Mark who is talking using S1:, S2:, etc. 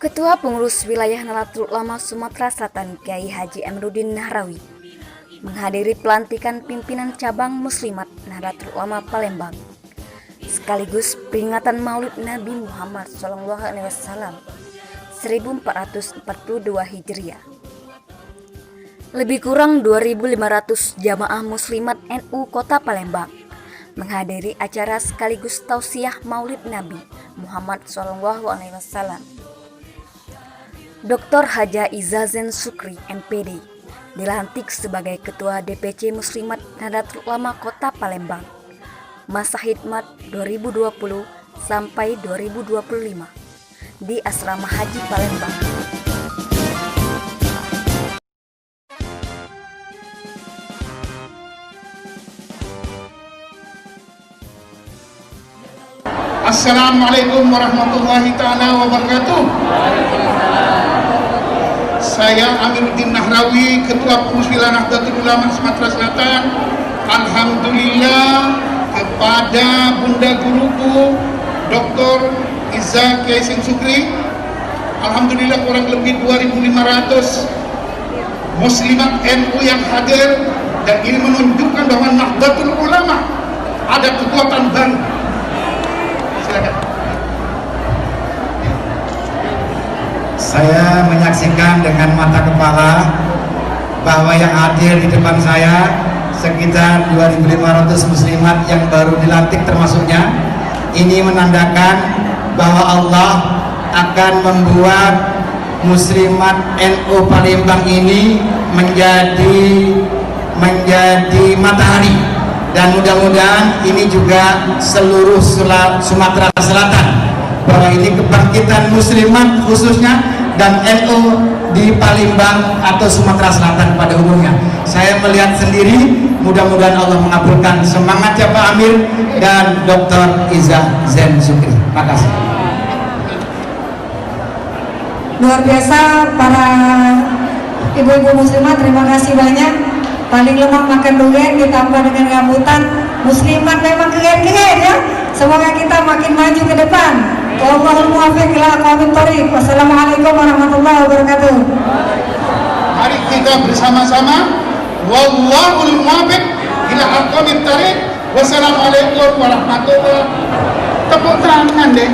S1: Ketua Pengurus Wilayah Nahdlatul Ulama Sumatera Selatan Kiai Haji Amiruddin Nahrawi menghadiri pelantikan pimpinan cabang Muslimat Nahdlatul Ulama Palembang sekaligus peringatan Maulid Nabi Muhammad SAW 1442 Hijriah. Lebih kurang 2.500 jamaah Muslimat NU Kota Palembang menghadiri acara sekaligus tausiah Maulid Nabi Muhammad SAW. Dr. Haja Iza Zen Sukri, MPD, dilantik sebagai Ketua DPC Muslimat Nahdlatul Ulama Kota Palembang, masa khidmat 2020 sampai 2025 di Asrama Haji Palembang.
S2: Assalamualaikum warahmatullahi ta'ala wabarakatuh. Saya Amiruddin Nahrawi, Ketua Pengurus Wilayah Nahdlatul Ulama Sumatera Selatan. Alhamdulillah kepada Bunda Guruku Dr. Iza Kiai Zen Sukri, alhamdulillah kurang lebih 2.500 Muslimat NU yang hadir, dan ini menunjukkan bahwa Nahdlatul Ulama ada kekuatan baru. Silakan.
S3: Saya menyaksikan dengan mata kepala bahwa yang hadir di depan saya sekitar 2.500 muslimat yang baru dilantik termasuknya. Ini menandakan bahwa Allah akan membuat muslimat NU Palembang ini menjadi matahari, dan mudah-mudahan ini juga seluruh Sumatera Selatan, bahwa ini kebangkitan muslimat khususnya dan NU di Palembang atau Sumatera Selatan pada umumnya. Saya melihat sendiri, mudah-mudahan Allah mengabulkan. Semangat ya Pak Amir dan Dr. Iza Zen Sukri. Terima kasih.
S4: Luar biasa para ibu-ibu muslimat, terima kasih banyak. Paling lemah makan durian ditambah dengan rambutan. Muslimat memang keren-keren ya. Semoga kita makin maju ke depan. Wallahul muwaffiq ila aqwamit thoriq. Wassalamualaikum warahmatullahi wabarakatuh.
S2: Mari kita bersama-sama, wallahul muwaffiq ila aqwamit thoriq. Wassalamualaikum warahmatullahi wabarakatuh. Tepuk tangan deh.